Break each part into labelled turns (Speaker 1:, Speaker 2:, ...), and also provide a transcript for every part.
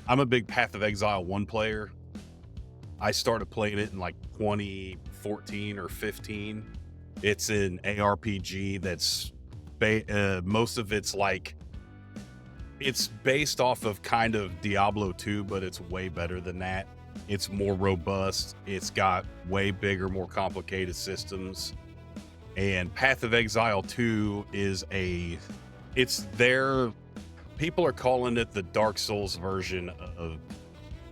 Speaker 1: I'm a big Path of Exile 1 player. I started playing it in like 2014 or 15. It's an ARPG that's most of it's like it's based off of kind of Diablo 2, but it's way better than that. It's more robust. It's got way bigger, more complicated systems. And Path of Exile 2 it's their, people are calling it the Dark Souls version of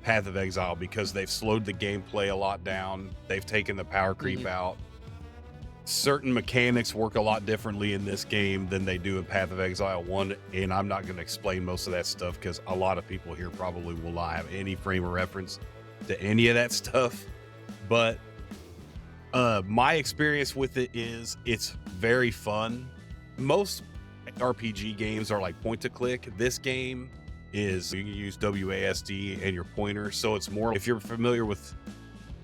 Speaker 1: Path of Exile because they've slowed the gameplay a lot down. They've taken the power creep out. Certain mechanics work a lot differently in this game than they do in Path of Exile 1, and I'm not going to explain most of that stuff because a lot of people here probably will not have any frame of reference to any of that stuff. But my experience with it is it's very fun. Most RPG games are like point to click. This game is, you can use WASD and your pointer, so it's more, if you're familiar with,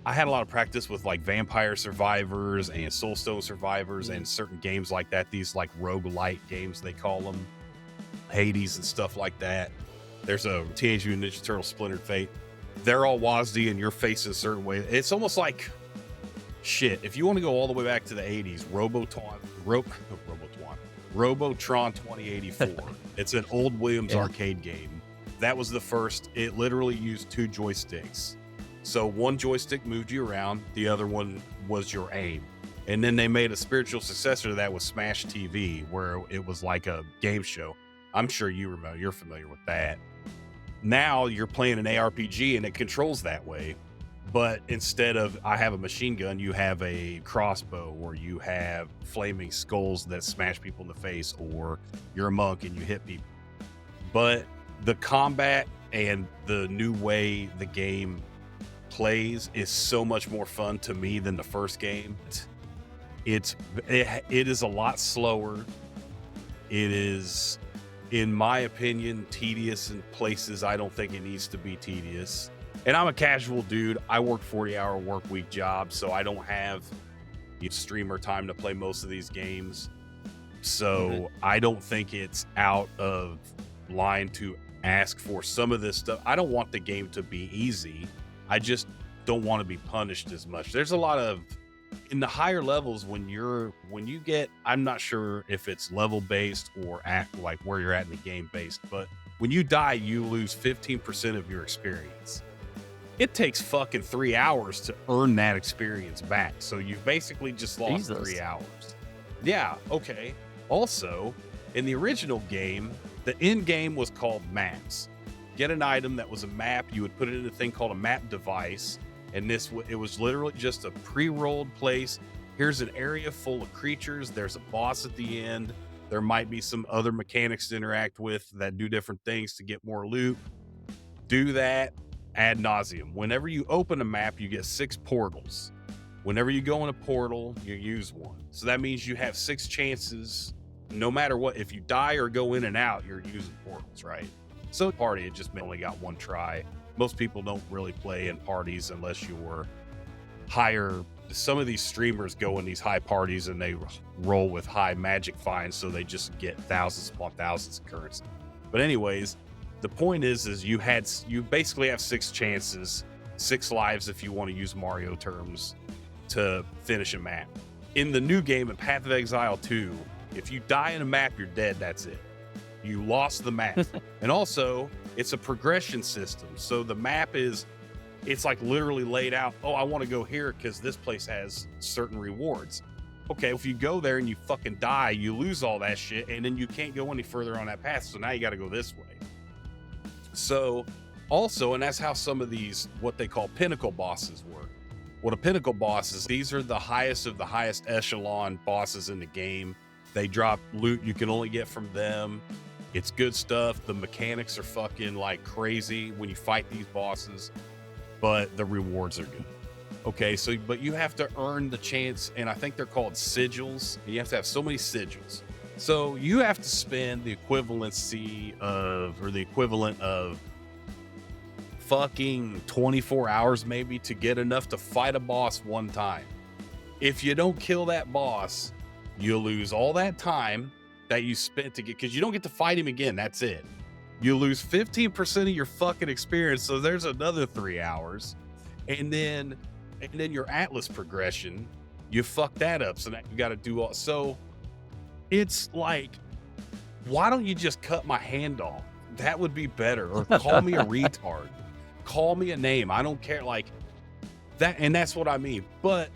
Speaker 1: I had a lot of practice with like Vampire Survivors and Soulstone Survivors and certain games like that, these like roguelite games they call them, Hades and stuff like that. There's a Teenage Mutant Ninja Turtle Splintered Fate. They're all WASD and you're facing a certain way. It's almost like, shit, if you want to go all the way back to the 80s, Robotron 2084. It's an old Williams arcade game. That was the first. It literally used 2 joysticks. So one joystick moved you around, the other one was your aim. And then they made a spiritual successor to that with Smash TV, where it was like a game show. I'm sure you're familiar with that. Now you're playing an ARPG and it controls that way. But instead of, I have a machine gun, you have a crossbow, or you have flaming skulls that smash people in the face, or you're a monk and you hit people. But the combat and the new way the game plays is so much more fun to me than the first game. It is a lot slower. It is, in my opinion, tedious in places I don't think it needs to be tedious. And I'm a casual dude. I work 40-hour work week jobs, so I don't have streamer time to play most of these games. So I don't think it's out of line to ask for some of this stuff. I don't want the game to be easy. I just don't want to be punished as much. There's a lot of, in the higher levels, when you get, I'm not sure if it's level based or at like where you're at in the game based, but when you die, you lose 15% of your experience. It takes fucking 3 hours to earn that experience back. So you basically just lost 3 hours. Yeah, okay. Also, in the original game, the end game was called maps. Get an item that was a map, you would put it in a thing called a map device, and it was literally just a pre-rolled place. Here's an area full of creatures, there's a boss at the end, there might be some other mechanics to interact with that do different things to get more loot. Do that ad nauseum. Whenever you open a map, you get 6 portals. Whenever you go in a portal, you use 1. So that means you have 6 chances, no matter what. If you die or go in and out, you're using portals, right? So party, it just only got 1 try. Most people don't really play in parties unless you're higher. Some of these streamers go in these high parties and they roll with high magic finds, so they just get thousands upon thousands of currency. But anyways, the point is you basically have 6 chances, 6 lives if you want to use Mario terms, to finish a map. In the new game, in Path of Exile 2, if you die in a map, you're dead, that's it. You lost the map. And also, it's a progression system. So the map it's like literally laid out, oh, I want to go here because this place has certain rewards. Okay, if you go there and you fucking die, you lose all that shit, and then you can't go any further on that path, so now you got to go this way. So also, and that's how some of these, what they call pinnacle bosses work. What a pinnacle boss is, these are the highest of the highest echelon bosses in the game. They drop loot you can only get from them. It's good stuff. The mechanics are fucking like crazy when you fight these bosses, but the rewards are good. Okay, so, but you have to earn the chance, and I think they're called sigils. You have to have so many sigils. So you have to spend the equivalent of fucking 24 hours maybe to get enough to fight a boss 1 time. If you don't kill that boss, you lose all that time that you spent to get, because you don't get to fight him again. That's it. You lose 15% of your fucking experience, so there's another 3 hours. And then your Atlas progression, you fuck that up, so now you got to do all. So it's like, why don't you just cut my hand off? That would be better. Or call me a retard. Call me a name. I don't care. Like that, and that's what I mean. But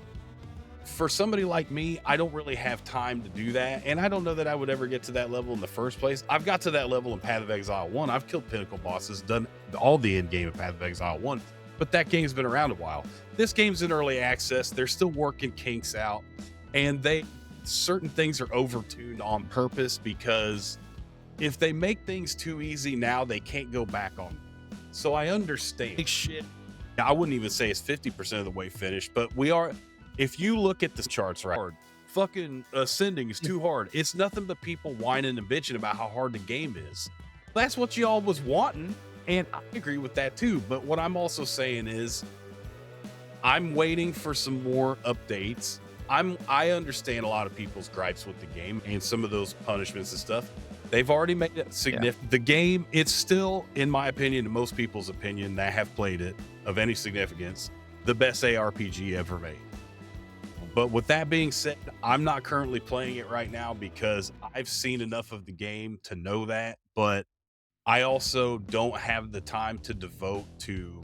Speaker 1: for somebody like me, I don't really have time to do that. And I don't know that I would ever get to that level in the first place. I've got to that level in Path of Exile 1. I've killed pinnacle bosses, done all the end game of Path of Exile 1. But that game's been around a while. This game's in early access. They're still working kinks out. And certain things are overtuned on purpose, because if they make things too easy now, they can't go back on them. So I understand. Shit. I wouldn't even say it's 50% of the way finished, but we are. If you look at the charts, right, fucking Ascending is too hard. It's nothing but people whining and bitching about how hard the game is. That's what y'all was wanting, and I agree with that too. But what I'm also saying is, I'm waiting for some more updates. I understand a lot of people's gripes with the game and some of those punishments and stuff. They've already made it significant. Yeah. The game, it's still, in my opinion, in most people's opinion that have played it of any significance, the best ARPG ever made. But with that being said, I'm not currently playing it right now because I've seen enough of the game to know that. But I also don't have the time to devote to,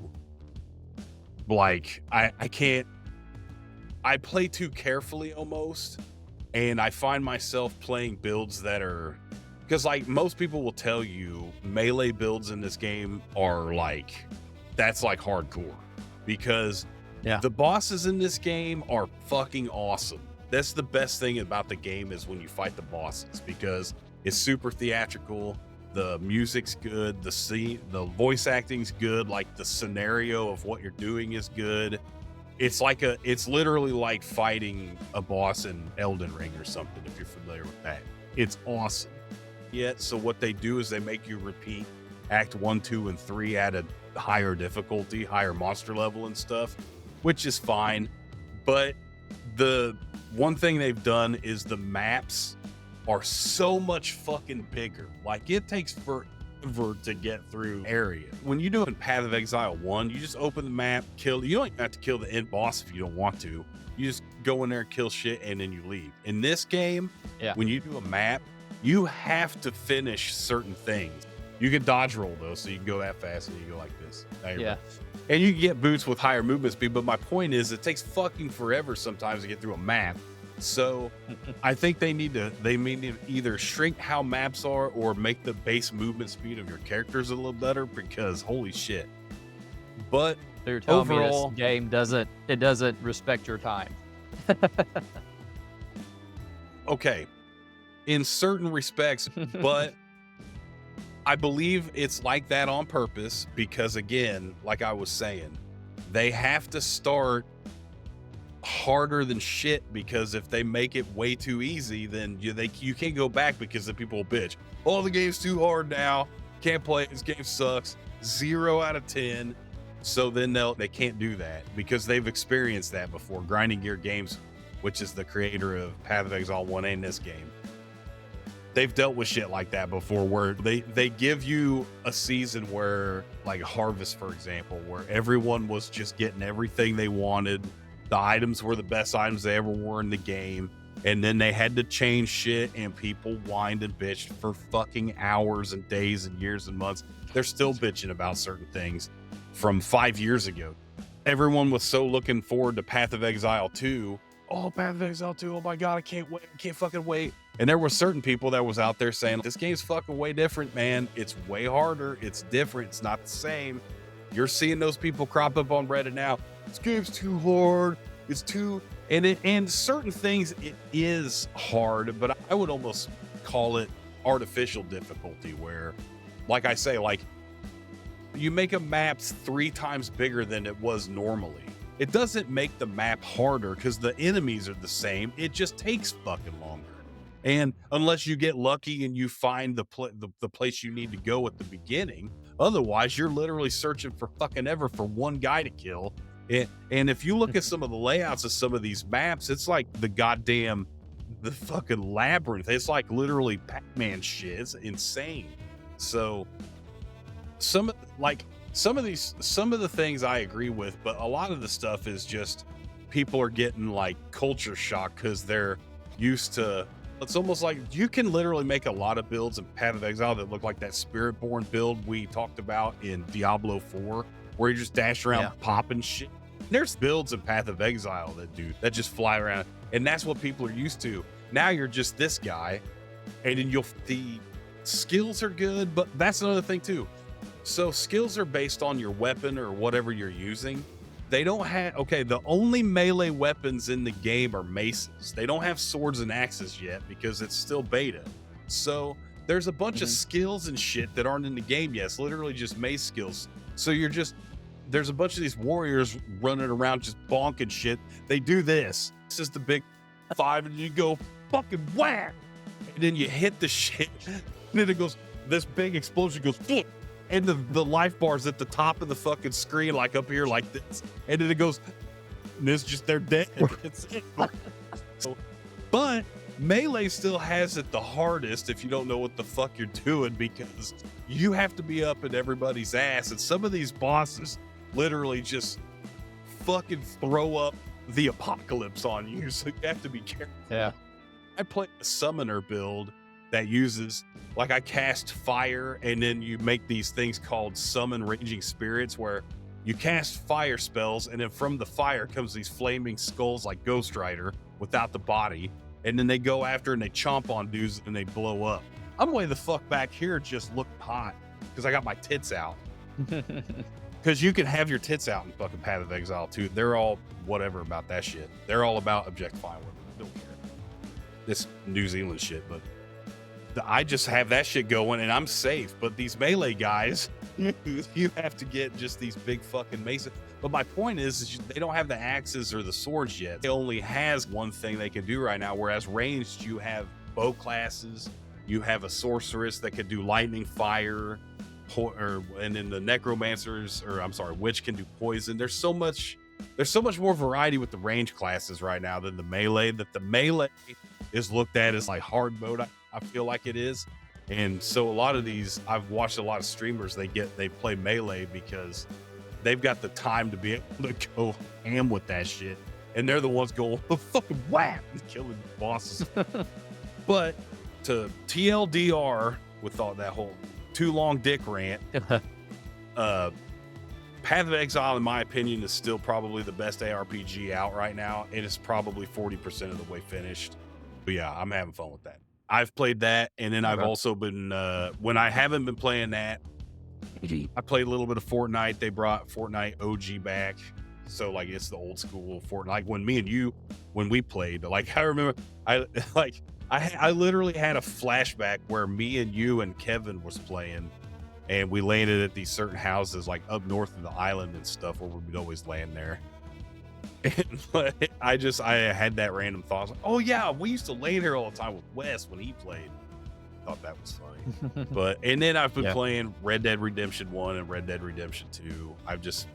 Speaker 1: like, I can't. I play too carefully almost, and I find myself playing builds that are, because like most people will tell you, melee builds in this game are like, that's like hardcore, because the bosses in this game are fucking awesome. That's the best thing about the game, is when you fight the bosses, because it's super theatrical. The music's good. The voice acting's good. Like the scenario of what you're doing is good. It's literally like fighting a boss in Elden Ring or something, if you're familiar with that. It's awesome. So what they do is they make you repeat Act 1, 2, and 3 at a higher difficulty, higher monster level and stuff, which is fine. But the one thing they've done is the maps are so much fucking bigger. Like, it takes forever to get through area. When you do in Path of Exile 1, you just open the map, kill. You don't even have to kill the end boss if you don't want to. You just go in there, kill shit, and then you leave. In this game, when you do a map, you have to finish certain things. You can dodge roll though, so you can go that fast and you go like this. And you can get boots with higher movement speed, but my point is, it takes fucking forever sometimes to get through a map. So I think they need to either shrink how maps are or make the base movement speed of your characters a little better, because holy shit. But
Speaker 2: they're telling overall, me this game doesn't respect your time.
Speaker 1: Okay, in certain respects, but I believe it's like that on purpose, because again, like I was saying, they have to start harder than shit, because if they make it way too easy, then you can't go back, because the people will bitch, oh, the game's too hard now, can't play it, this game sucks, 0 out of 10. So then they can't do that, because they've experienced that before. Grinding Gear Games, which is the creator of Path of Exile 1 and this game, they've dealt with shit like that before, where they give you a season where, like Harvest, for example, where everyone was just getting everything they wanted. The items were the best items they ever were in the game. And then they had to change shit, and people whined and bitched for fucking hours and days and years and months. They're still bitching about certain things from 5 years ago. Everyone was so looking forward to Path of Exile 2. Oh, Path of Exile 2. Oh my God, I can't wait. I can't fucking wait. And there were certain people that was out there saying, this game's fucking way different, man. It's way harder. It's different. It's not the same. You're seeing those people crop up on Reddit now. This game's too hard. It's too, and certain things it is hard, but I would almost call it artificial difficulty, where, like I say, like you make a map 3 times bigger than it was normally. It doesn't make the map harder, because the enemies are the same. It just takes fucking longer. And unless you get lucky and you find the place you need to go at the beginning, otherwise you're literally searching for fucking ever for one guy to kill. And if you look at some of the layouts of some of these maps, it's like the fucking labyrinth. It's like literally Pac-Man shit. It's insane. So some like some of the things I agree with, but a lot of the stuff is just people are getting like culture shock because they're used to. It's almost like you can literally make a lot of builds in Path of Exile that look like that Spiritborn build we talked about in Diablo 4, where you just dash around popping shit. There's builds in Path of Exile that just fly around, and that's what people are used to. Now you're just this guy, and then the skills are good, but that's another thing too. So skills are based on your weapon or whatever you're using. They don't have, the only melee weapons in the game are maces. They don't have swords and axes yet because it's still beta. So there's a bunch of skills and shit that aren't in the game yet. It's literally just mace skills. So there's a bunch of these warriors running around just bonking shit. They do this. This is the big 5, and you go fucking whack. And then you hit the shit. And then it goes, this big explosion goes, fuck. And the life bar's at the top of the fucking screen, like up here, like this. And then it goes, and it's just, they're dead. It's it. So, but melee still has it the hardest if you don't know what the fuck you're doing, because you have to be up in everybody's ass. And some of these bosses literally just fucking throw up the apocalypse on you. So you have to be careful.
Speaker 2: Yeah.
Speaker 1: I play a summoner build that uses, like, I cast fire, and then you make these things called summon raging spirits, where you cast fire spells, and then from the fire comes these flaming skulls like Ghost Rider without the body, and then they go after and they chomp on dudes and they blow up. I'm way the fuck back here just looking hot because I got my tits out. Because you can have your tits out in fucking Path of Exile too. They're all whatever about that shit. They're all about objectifying women. Don't care. This New Zealand shit, but I just have that shit going and I'm safe. But these melee guys, you have to get just these big fucking maces. But my point is they don't have the axes or the swords yet. It only has one thing they can do right now, whereas ranged, you have bow classes, you have a sorceress that can do lightning, fire, and then the necromancers, witch can do poison. There's so much more variety with the range classes right now than the melee, that the melee is looked at as like hard mode. I feel like it is. And so a lot of these, I've watched a lot of streamers, they play melee because they've got the time to be able to go ham with that shit. And they're the ones going fucking whap and killing bosses. But to TLDR with all that whole too long dick rant, Path of Exile, in my opinion, is still probably the best ARPG out right now. It is probably 40% of the way finished. But yeah, I'm having fun with that. I've played that, and then I've also been, when I haven't been playing that, I played a little bit of Fortnite. They brought Fortnite OG back. So, like, it's the old school Fortnite. Like, when we played, like, I remember, I literally had a flashback where me and you and Kevin was playing, and we landed at these certain houses, like, up north of the island and stuff, where we'd always land there. And I had that random thought. I was like, oh yeah, we used to lay there all the time with Wes when he played. Thought that was funny. And then I've been playing Red Dead Redemption 1 and Red Dead Redemption 2. I've just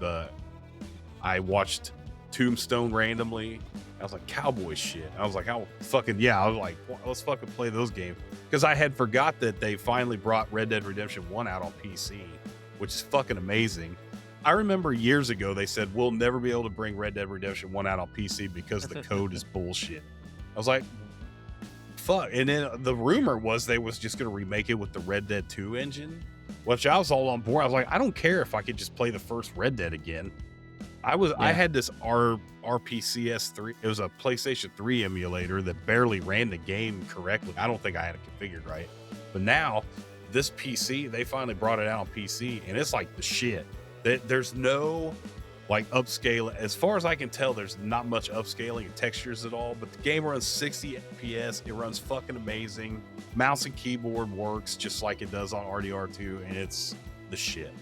Speaker 1: I watched Tombstone randomly. I was like, cowboy shit. I was like, oh fucking yeah. I was like, well, let's fucking play those games, because I had forgot that they finally brought Red Dead Redemption 1 out on PC, which is fucking amazing. I remember years ago they said we'll never be able to bring Red Dead Redemption 1 out on PC because the code is bullshit. I was like, fuck. And then the rumor was they was just going to remake it with the Red Dead 2 engine, which I was all on board. I was like, I don't care if I could just play the first Red Dead again. I had this RPCS3. It was a PlayStation 3 emulator that barely ran the game correctly. I don't think I had it configured right. But now this PC, they finally brought it out on PC, and it's like the shit. There's no like upscale. As far as I can tell, there's not much upscaling and textures at all, but the game runs 60 FPS. It runs fucking amazing. Mouse and keyboard works just like it does on RDR2, and it's the shit.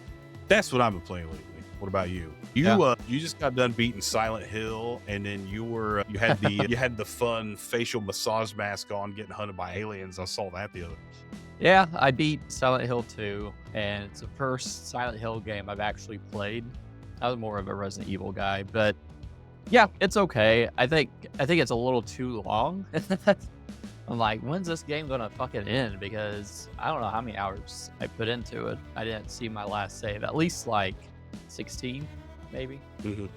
Speaker 1: That's what I've been playing lately. What about you? You just got done beating Silent Hill, and then you had the fun facial massage mask on getting hunted by aliens. I saw that the other day.
Speaker 2: Yeah, I beat Silent Hill 2, and it's the first Silent Hill game I've actually played. I was more of a Resident Evil guy, but yeah, it's okay. I think it's a little too long. I'm like, when's this game gonna fucking end? Because I don't know how many hours I put into it. I didn't see my last save, at least like 16, maybe.
Speaker 1: Mhm.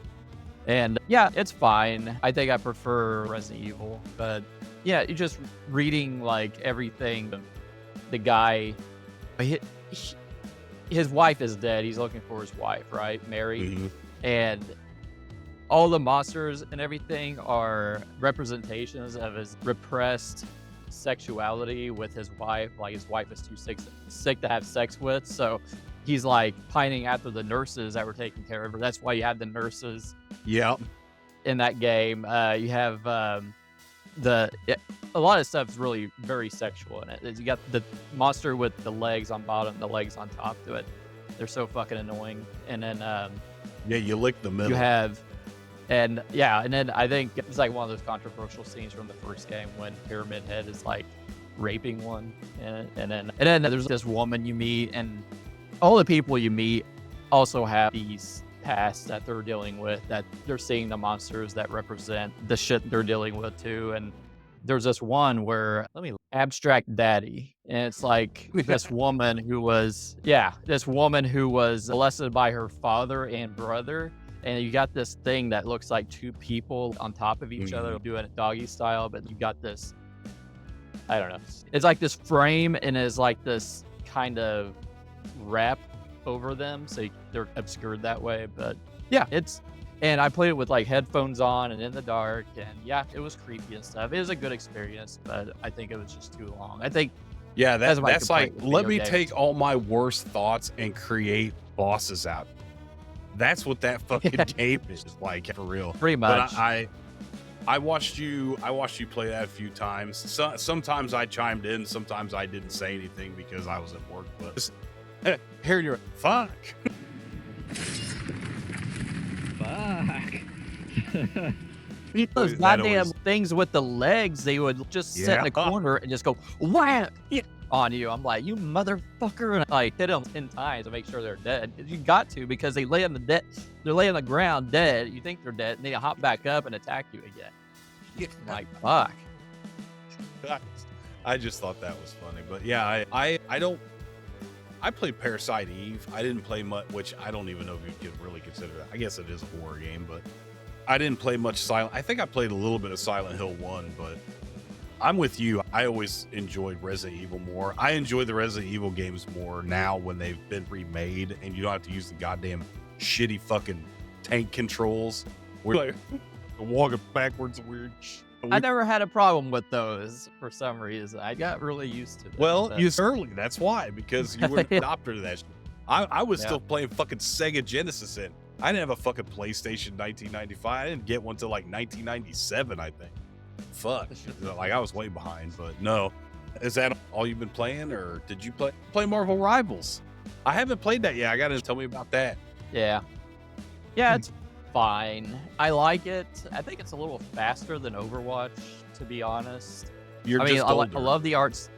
Speaker 2: And yeah, it's fine. I think I prefer Resident Evil, but yeah, you just reading like everything. The guy, hi- his wife is dead. He's looking for his wife, right, Mary,
Speaker 1: Mhm.
Speaker 2: and all the monsters and everything are representations of his repressed sexuality with his wife. Like his wife is too sick to have sex with, so he's like pining after the nurses that were taking care of her. That's why you have the nurses
Speaker 1: Yep.
Speaker 2: in that game. You have a lot of stuff is really very sexual in it. You got the monster with the legs on bottom, the legs on top to it. They're so fucking annoying. And then
Speaker 1: Yeah, you lick the middle.
Speaker 2: you have, and yeah, and then I think it's like one of those controversial scenes from the first game when Pyramid Head is like raping one, and then there's this woman you meet, and all the people you meet also have these pasts that they're dealing with, that they're seeing the monsters that represent the shit they're dealing with too. And there's this one where, let me abstract daddy, and it's like this woman who was molested by her father and brother, and you got this thing that looks like two people on top of each other doing it doggy style, but you got this, I don't know, it's like this frame, and it's like this kind of wrap over them, so they're obscured that way. But yeah, and I played it with like headphones on and in the dark, and yeah, it was creepy and stuff. It was a good experience, but I think it was just too long. I think
Speaker 1: Yeah,
Speaker 2: that's my
Speaker 1: that's like,
Speaker 2: complaint with
Speaker 1: let
Speaker 2: video
Speaker 1: me
Speaker 2: games.
Speaker 1: take all my worst thoughts and create bosses out. That's what that fucking game is like, for real.
Speaker 2: Pretty much.
Speaker 1: But I watched you play that a few times. Sometimes I chimed in, sometimes I didn't say anything because I was at work. But just, here you're fuck.
Speaker 2: Those
Speaker 1: That
Speaker 2: goddamn
Speaker 1: always-
Speaker 2: things with the legs, they would just sit in the
Speaker 1: Yeah.
Speaker 2: corner and just go wham on you. I'm like, you motherfucker, and I like hit them 10 times to make sure they're dead. You got to, because they lay on the ground dead. You think they're dead, and they hop back up and attack you again. I'm like, fuck.
Speaker 1: I just thought that was funny. But yeah, I played Parasite Eve. I didn't play much, which I don't even know if you could really consider that. I guess it is a horror game, but I didn't play much Silent. I think I played a little bit of Silent Hill 1, but I'm with you. I always enjoyed Resident Evil more. I enjoy the Resident Evil games more now when they've been remade and you don't have to use the goddamn shitty fucking tank controls. We're like walking backwards weird.
Speaker 2: I never had a problem with those for some reason. I got really used to them.
Speaker 1: Well,
Speaker 2: but-
Speaker 1: you early. That's why, because you were an adopter to that shit. I was
Speaker 2: Yeah.
Speaker 1: still playing fucking Sega Genesis in. I didn't have a fucking PlayStation 1995. I didn't get one till like 1997, I think. Fuck. Like I was way behind, but no. Is that all you've been playing, or did you play Marvel Rivals? I haven't played that yet. I gotta tell me about that.
Speaker 2: Yeah, it's fine. I like it. I think it's a little faster than Overwatch, to be honest.
Speaker 1: You're
Speaker 2: I mean,
Speaker 1: just
Speaker 2: I
Speaker 1: older.
Speaker 2: love the arts.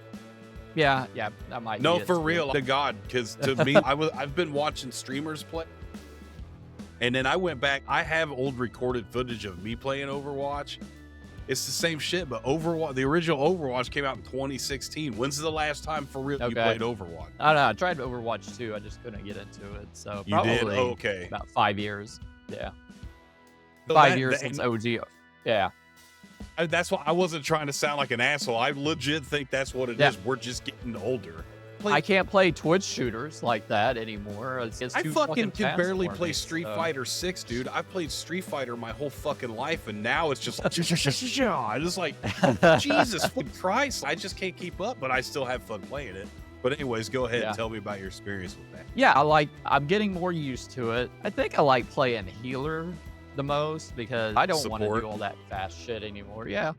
Speaker 2: Yeah, that might
Speaker 1: No,
Speaker 2: be it
Speaker 1: for
Speaker 2: too.
Speaker 1: real, to God, because to me, I've been watching streamers play, and then I went back. I have old recorded footage of me playing Overwatch. It's the same shit, but Overwatch, the original Overwatch came out in 2016. When's the last time for real you
Speaker 2: Okay.
Speaker 1: played Overwatch?
Speaker 2: I don't know. I tried Overwatch 2. I just couldn't get into it. So
Speaker 1: You
Speaker 2: probably
Speaker 1: did? Oh, okay.
Speaker 2: about 5 years. Yeah,
Speaker 1: So
Speaker 2: 5 years since OG. Yeah.
Speaker 1: That's why I wasn't trying to sound like an asshole. I legit think that's what it
Speaker 2: Yeah.
Speaker 1: is. We're just getting older.
Speaker 2: I can't play Twitch shooters like that anymore. It's
Speaker 1: I
Speaker 2: too
Speaker 1: fucking can
Speaker 2: fast
Speaker 1: barely
Speaker 2: for
Speaker 1: play
Speaker 2: me,
Speaker 1: Street
Speaker 2: so-
Speaker 1: Fighter 6, dude. I played Street Fighter my whole fucking life, and now it's just like, I just like, Jesus fucking Christ. I just can't keep up, but I still have fun playing it. But anyways, go ahead
Speaker 2: Yeah.
Speaker 1: and tell me about your experience with that.
Speaker 2: Yeah, I'm getting more used to it. I think I like playing healer the most because I don't want to
Speaker 1: Support.
Speaker 2: do all that fast shit anymore. Yeah.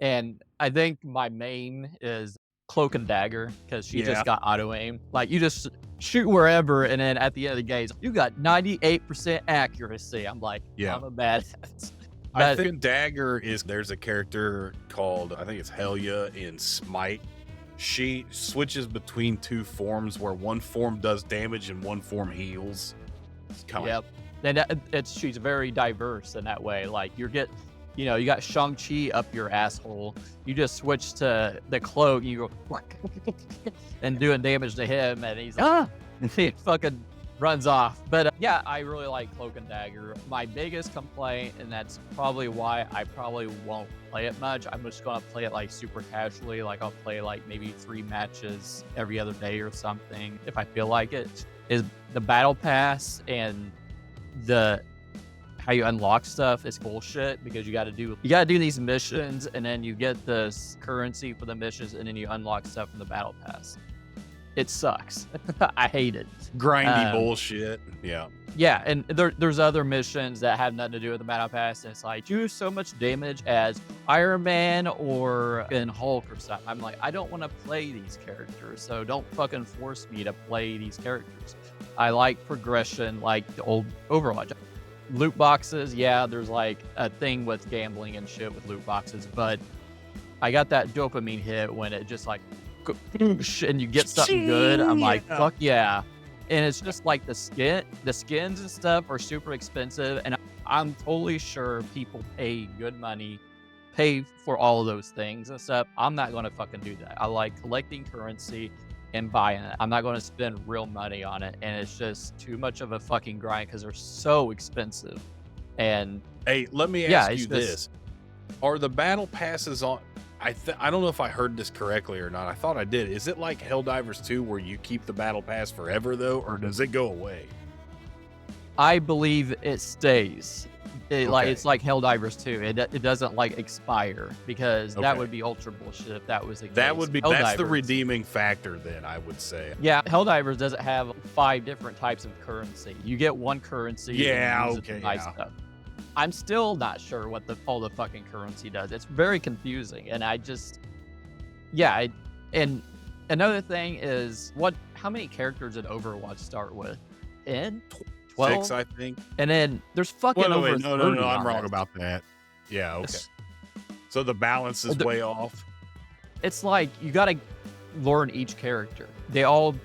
Speaker 2: And I think my main is Cloak and Dagger because she
Speaker 1: Yeah.
Speaker 2: just got auto aim. Like you just shoot wherever, and then at the end of the game, you got 98% accuracy. I'm like,
Speaker 1: Yeah.
Speaker 2: I'm a badass.
Speaker 1: I
Speaker 2: But-
Speaker 1: think Dagger there's a character called, I think it's Helya in Smite. She switches between two forms where one form does damage and one form heals. It's kind of
Speaker 2: Yep. And she's very diverse in that way. Like you know, you got Shang-Chi up your asshole. You just switch to the cloak and you go and doing damage to him, and he's like, he fucking runs off. But yeah, I really like Cloak and Dagger. My biggest complaint, and that's probably why I probably won't play it much, I'm just gonna play it like super casually. Like I'll play like maybe 3 matches every other day or something if I feel like it, is the battle pass and the how you unlock stuff is bullshit, because you gotta do these missions and then you get this currency for the missions and then you unlock stuff from the battle pass. It sucks. I hate it.
Speaker 1: Grindy bullshit. Yeah.
Speaker 2: Yeah, and there's other missions that have nothing to do with the battle pass, and it's like, do so much damage as Iron Man or in Hulk or something. I'm like, I don't want to play these characters, so don't fucking force me to play these characters. I like progression like the old Overwatch. Loot boxes, yeah, there's like a thing with gambling and shit with loot boxes, but I got that dopamine hit when it just like and you get something good. I'm like, fuck yeah. And it's just like the skins and stuff are super expensive, and I'm totally sure people pay good money, pay for all of those things and stuff. I'm not going to fucking do that. I like collecting currency and buying it. I'm not going to spend real money on it, and it's just too much of a fucking grind because they're so expensive. And
Speaker 1: hey, let me ask you this: are the battle passes on? I don't know if I heard this correctly or not. I thought I did. Is it like Helldivers 2 where you keep the battle pass forever though, or does it go away?
Speaker 2: I believe it stays. Like it's like Helldivers 2. It doesn't like expire, because that would be ultra bullshit if that was the case.
Speaker 1: That would be that's the redeeming factor then, I would say.
Speaker 2: Yeah, Helldivers doesn't have 5 different types of currency. You get one currency.
Speaker 1: Yeah,
Speaker 2: and use it to buy stuff. I'm still not sure what all the fucking currency does. It's very confusing, and I just, yeah. And another thing is, how many characters did Overwatch start with? 10? 12?
Speaker 1: 6, I think.
Speaker 2: And then there's fucking over 30
Speaker 1: No, I'm wrong
Speaker 2: it.
Speaker 1: about that. Yeah, okay. So the balance is way off.
Speaker 2: It's like you gotta learn each character. They all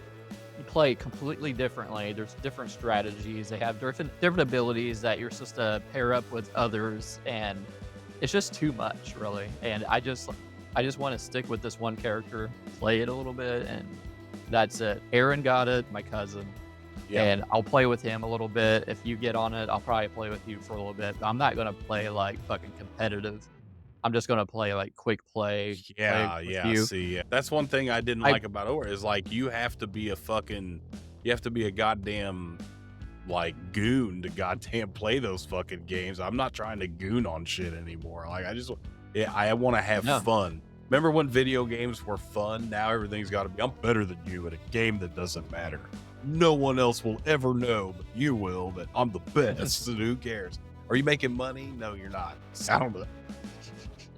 Speaker 2: play completely differently. There's different strategies. They have different abilities that you're supposed to pair up with others, and it's just too much, really. And I just want to stick with this one character, play it a little bit, and that's it. Aaron got it, my cousin, and I'll play with him a little bit. If you get on it, I'll probably play with you for a little bit. But I'm not gonna play like fucking competitive. I'm just gonna play like quick play.
Speaker 1: Yeah. See, that's one thing I didn't like about Overwatch is like you have to be a goddamn like goon to goddamn play those fucking games. I'm not trying to goon on shit anymore. Like I want to have fun. Remember when video games were fun? Now everything's got to be, I'm better than you at a game that doesn't matter. No one else will ever know, but you will, that I'm the best. So who cares? Are you making money? No, you're not. I don't know.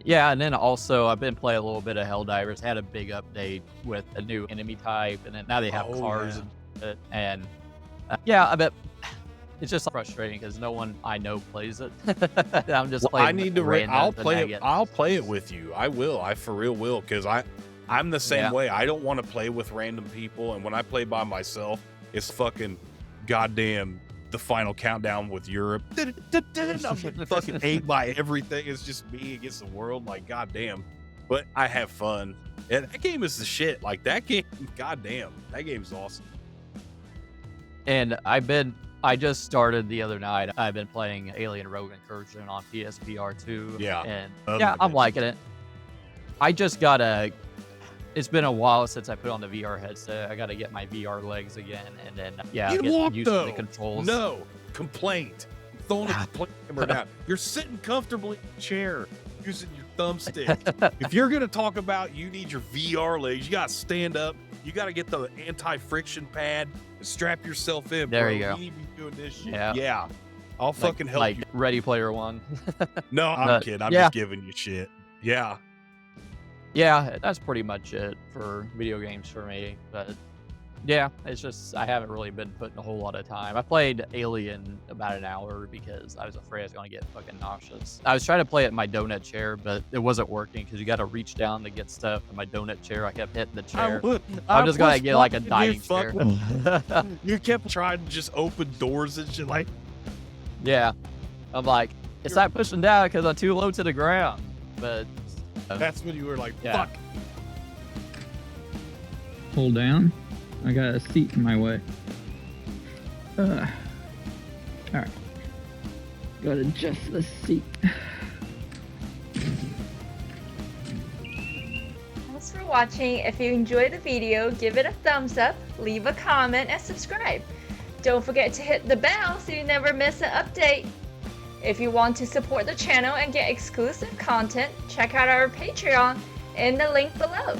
Speaker 2: Yeah, and then also I've been playing a little bit of Helldivers. Had a big update with a new enemy type, and then now they have cars and I bet it's just frustrating because no one I know plays it. I'm just playing.
Speaker 1: I need to. I'll play it. I'll play it with you. I will. I for real will, because I'm the same way. I don't want to play with random people, and when I play by myself, it's fucking goddamn the final countdown with Europe. I'm fucking ate by everything. It's just me against the world. Like, goddamn. But I have fun. And that game is the shit. Like, that game, goddamn. That game's awesome.
Speaker 2: And I just started the other night. I've been playing Alien Rogue Incursion on PSVR 2.
Speaker 1: Yeah.
Speaker 2: And I'm liking it. I just gotta, it's been a while since I put on the VR headset. I gotta get my VR legs again, and then get used to the controls.
Speaker 1: No complaint. I'm throwing a complaint hammer down. You're sitting comfortably in a chair using your thumbstick. If you're gonna talk about you need your VR legs, you gotta stand up. You gotta get the anti-friction pad and strap yourself in.
Speaker 2: There
Speaker 1: bro.
Speaker 2: you go.
Speaker 1: You need to be doing this shit.
Speaker 2: Yeah.
Speaker 1: I'll fucking help
Speaker 2: like
Speaker 1: you.
Speaker 2: Ready Player One.
Speaker 1: No, I'm kidding. I'm just giving you shit.
Speaker 2: Yeah, that's pretty much it for video games for me. But yeah, it's just I haven't really been putting a whole lot of time. I played Alien about an hour because I was afraid I was going to get fucking nauseous. I was trying to play it in my donut chair, but it wasn't working because you got to reach down to get stuff in my donut chair. I kept hitting the chair. I'm just going to get like a dining chair. You
Speaker 1: kept trying to just open doors and shit like.
Speaker 2: Yeah. I'm like, It's not pushing down because I'm too low to the ground. But
Speaker 1: that's when you were like,
Speaker 2: Yeah.
Speaker 1: fuck.
Speaker 3: Hold down. I got a seat in my way. Alright. Gotta adjust the seat.
Speaker 4: Thanks for watching. If you enjoyed the video, give it a thumbs up, leave a comment, and subscribe. Don't forget to hit the bell so you never miss an update. If you want to support the channel and get exclusive content, check out our Patreon in the link below.